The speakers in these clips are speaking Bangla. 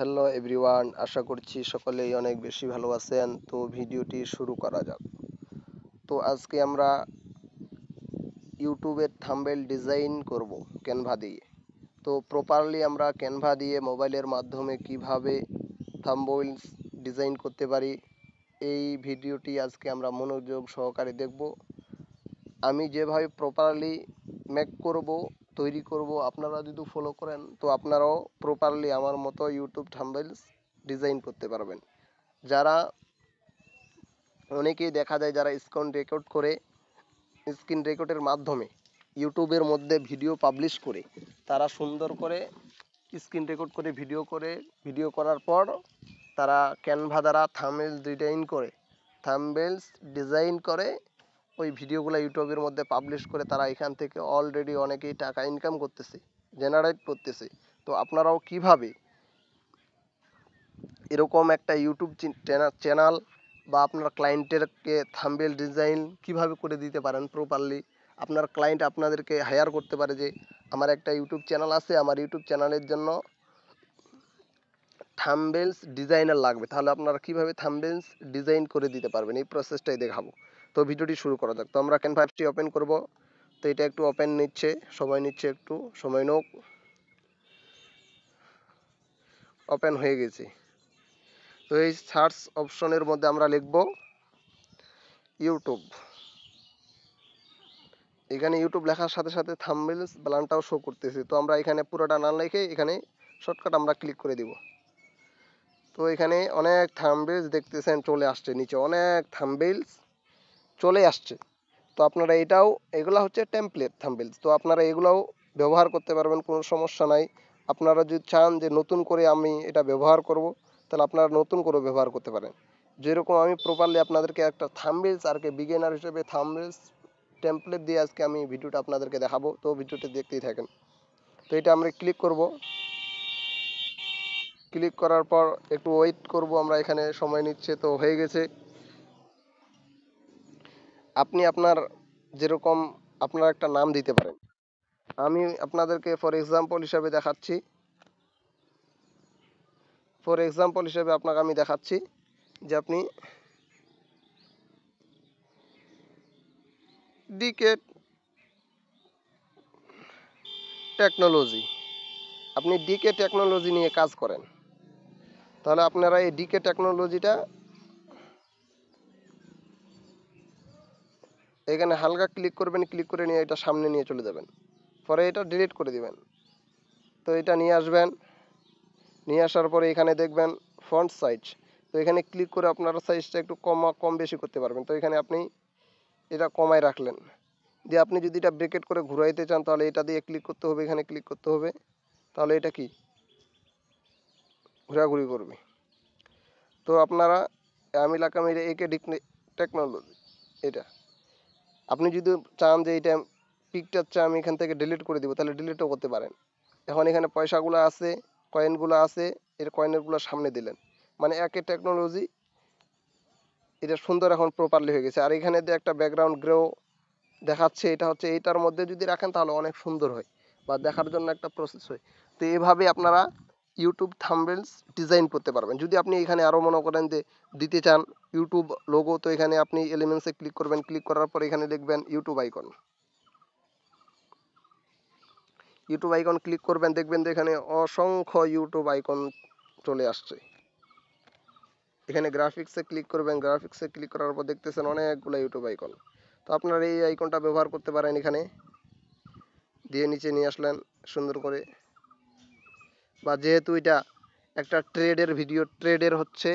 হ্যালো এভরিওয়ান, আশা করছি সকলেই অনেক বেশি ভালো আছেন। তো ভিডিওটি শুরু করা যাক। তো আজকে আমরা ইউটিউবের থাম্বনেল ডিজাইন করব ক্যানভা দিয়ে। তো প্রপারলি আমরা ক্যানভা দিয়ে মোবাইলের মাধ্যমে কিভাবে থাম্বনেলস ডিজাইন করতে পারি, এই ভিডিওটি আজকে আমরা মনোযোগ সহকারে দেখব। আমি যেভাবে প্রপারলি মেক করব, তৈরি করব, আপনারা যদি ফলো করেন তো আপনারাও প্রপারলি আমার মতো ইউটিউব থাম্বনেলস ডিজাইন করতে পারবেন। যারা অনেকেই দেখা যায় যারা স্ক্রিন রেকর্ডের মাধ্যমে ইউটিউবের মধ্যে ভিডিও পাবলিশ করে, তারা সুন্দর করে স্ক্রিন রেকর্ড করে ভিডিও করার পর তারা ক্যানভা দ্বারা থাম্বনেলস ডিজাইন করে ওই ভিডিওগুলো ইউটিউবের মধ্যে পাবলিশ করে তারা এখান থেকে অলরেডি অনেকেই টাকা ইনকাম করতেছে, জেনারেট করতেছে। তো আপনারাও কিভাবে এরকম একটা ইউটিউব চ্যানেল বা আপনার ক্লায়েন্টেরকে থাম্বনেল ডিজাইন কিভাবে করে দিতে পারেন প্রপারলি, আপনার ক্লায়েন্ট আপনাদেরকে হায়ার করতে পারে যে আমার একটা ইউটিউব চ্যানেল আছে, আমার ইউটিউব চ্যানেলের জন্য থাম্বনেলস ডিজাইনার লাগবে, তাহলে আপনারা কিভাবে থাম্বনেলস ডিজাইন করে দিতে পারবেন এই প্রসেসটাই দেখাবো। তো ভিডিওটি শুরু করা যাক। তো আমরা ক্যানভাসটি ওপেন করব। তো এটা একটু ওপেন নিচ্ছে, সময় নিচ্ছে, একটু সময় নোক। ওপেন হয়ে গেছে। তো এই সার্চ অপশনের মধ্যে আমরা লিখব ইউটিউব। এখানে ইউটিউব লেখার সাথে সাথে থাম্বনেলস বানানটাও শো করতেছে। তো আমরা এখানে পুরোটা না লিখে এখানে শর্টকাট আমরা ক্লিক করে দিব। তো এখানে অনেক থাম্বনেলস দেখতেছেন চলে আসছে, নিচে অনেক থাম্বনেলস চলে আসছে। তো আপনারা এগুলো হচ্ছে টেমপ্লেট থাম্বনেলস। তো আপনারা এগুলোও ব্যবহার করতে পারবেন, কোনো সমস্যা নাই। আপনারা যদি চান যে নতুন করে আমি এটা ব্যবহার করব, তাহলে আপনারা নতুন করে ব্যবহার করতে পারেন। যেরকম আমি প্রপারলি আপনাদেরকে একটা থাম্বনেলস আর কি বিগিনার হিসেবে থাম্বনেলস টেমপ্লেট দিয়ে আজকে আমি ভিডিওটা আপনাদেরকে দেখাবো। তো ভিডিওটা দেখতেই থাকেন। তো এটা আমরা ক্লিক করব। ক্লিক করার পর একটু ওয়েট করব আমরা, এখানে সময় নিচ্ছে। তো হয়ে গেছে। আপনি আপনার যেরকম আপনার একটা নাম দিতে পারেন। আমি আপনাদেরকে ফর এক্সাম্পল হিসাবে আপনাকে আমি দেখাচ্ছি যে আপনি ডিকে টেকনোলজি নিয়ে কাজ করেন, তাহলে আপনারা এই ডিকে টেকনোলজিটা এখানে হালকা ক্লিক করবেন, ক্লিক করে নিয়ে এটা সামনে নিয়ে চলে যাবেন, পরে এটা ডিলিট করে দিবেন। তো এটা নিয়ে আসবেন, নিয়ে আসার পরে এখানে দেখবেন ফন্ট সাইজ। তো এখানে ক্লিক করে আপনারা সাইজটা একটু কম বেশি করতে পারবেন। তো এখানে আপনি এটা কমায় রাখলেন, দিয়ে আপনি যদি এটা ব্রেকেট করে ঘুরাইতে চান তাহলে এটা দিয়ে ক্লিক করতে হবে, এখানে ক্লিক করতে হবে, তাহলে এটা কি ঘোরাঘুরি করবে। তো আপনারা আমি লাগাম একে টেকনোলজি। এটা আপনি যদি চান যে এটা পিকচারটা আমি এখান থেকে ডিলিট করে দিব, তাহলে ডিলিটও করতে পারেন। এখন এখানে পয়সাগুলো আছে, কয়েনগুলো আছে, এর কয়েনেরগুলো সামনে দিলেন, মানে একে টেকনোলজি। এটা সুন্দর এখন প্রপারলি হয়ে গেছে। আর এখানে যে একটা ব্যাকগ্রাউন্ড গ্রে দেখাচ্ছে, এটা হচ্ছে এইটার মধ্যে যদি রাখেন তাহলে অনেক সুন্দর হয় বা দেখার জন্য একটা প্রসেস হয়। তো এইভাবে আপনারা ইউটিউব থাম্বনেলস ডিজাইন করতে পারবেন। যদি আপনি এখানে আরও মনে করেন যে দিতে চান ইউটিউব লোগো, তো এখানে আপনি এলিমেন্টসে ক্লিক করবেন, ক্লিক করার পর এখানে লিখবেন ইউটিউব আইকন ক্লিক করবেন, দেখবেন যে এখানে অসংখ্য ইউটিউব আইকন চলে আসছে। এখানে গ্রাফিক্সে ক্লিক করবেন, গ্রাফিক্সে ক্লিক করার পর দেখতেছেন অনেকগুলো ইউটিউব আইকন। তো আপনারা এই আইকনটা ব্যবহার করতে পারেন, এখানে দিয়ে নিচে নিয়ে আসলেন সুন্দর করে। বা যেহেতু এটা একটা ট্রেডের হচ্ছে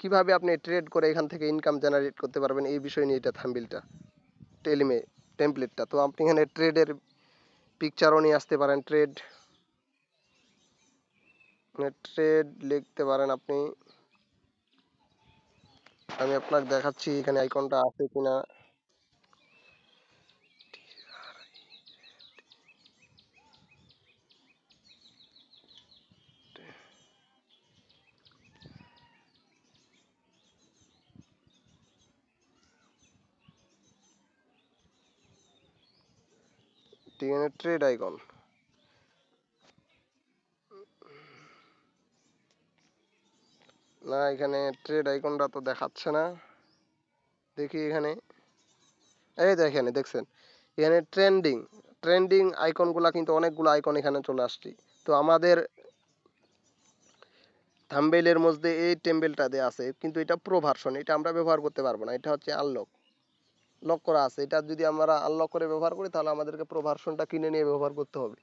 কিভাবে আপনি ট্রেড করে এখান থেকে ইনকাম জেনারেট করতে পারবেন এই বিষয় নিয়ে এটা থাম্বনেলটা টেমপ্লেটটা। তো আপনি এখানে ট্রেডের পিকচারও নিয়ে আসতে পারেন, ট্রেড লিখতে পারেন আপনি। আমি আপনাকে দেখাচ্ছি এখানে আইকনটা আছে কিনা। এখানে ট্রেড আইকন, না, এখানে ট্রেড আইকনটা তো দেখাচ্ছে না। দেখি এখানে, এই যে এখানে দেখছেন, এখানে ট্রেন্ডিং ট্রেন্ডিং আইকনগুলা কিন্তু অনেকগুলো আইকন এখানে চলে আসছে। তো আমাদের থাম্বনেইলের মধ্যে এই টেম্পলেটটা দেয়া আছে, কিন্তু এটা প্রো ভার্সন, এটা আমরা ব্যবহার করতে পারবো না। এটা হচ্ছে আনলক, লক করা আছে। এটা যদি আমরা আনলক করে ব্যবহার করি তাহলে আমাদেরকে প্রো ভার্সনটা কিনে নিয়ে ব্যবহার করতে হবে।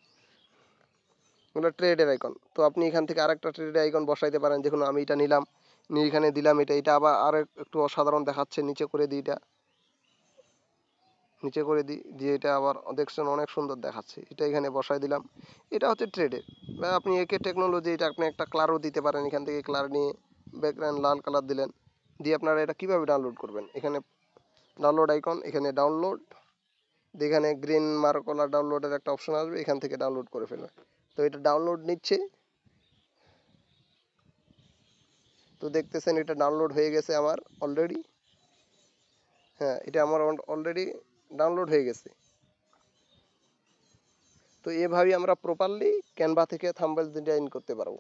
ওগুলো ট্রেডের আইকন। তো আপনি এখান থেকে আরেকটা ট্রেডের আইকন বসাইতে পারেন। দেখুন আমি এটা নিলাম, নিয়ে এখানে দিলাম, এটা এটা আবার আর একটু অসাধারণ দেখাচ্ছে। নিচে করে দিই, এটা নিচে করে দিই, দিয়ে এটা আবার দেখছেন অনেক সুন্দর দেখাচ্ছে। এটা এখানে বসাই দিলাম। এটা হচ্ছে ট্রেডের। বা আপনি একে টেকনোলজি, এটা আপনি একটা কালারও দিতে পারেন। এখান থেকে কালার নিয়ে ব্যাকগ্রাউন্ড লাল কালার দিলেন, দিয়ে আপনারা এটা কিভাবে ডাউনলোড করবেন, এখানে ডাউনলোড আইকন, এখানে ডাউনলোড, এখানে গ্রিন মার্কলা ডাউনলোডের একটা অপশন আসবে, এখান থেকে ডাউনলোড করে ফেলবেন। তো এটা ডাউনলোড নিচ্ছে। তো দেখতেছেন এটা ডাউনলোড হয়ে গেছে আমার অলরেডি। হ্যাঁ, এটা আমার অলরেডি ডাউনলোড হয়ে গেছে। তো এভাবেই আমরা প্রপারলি ক্যানভা থেকে থাম্বনেল ডিজাইন করতে পারবো।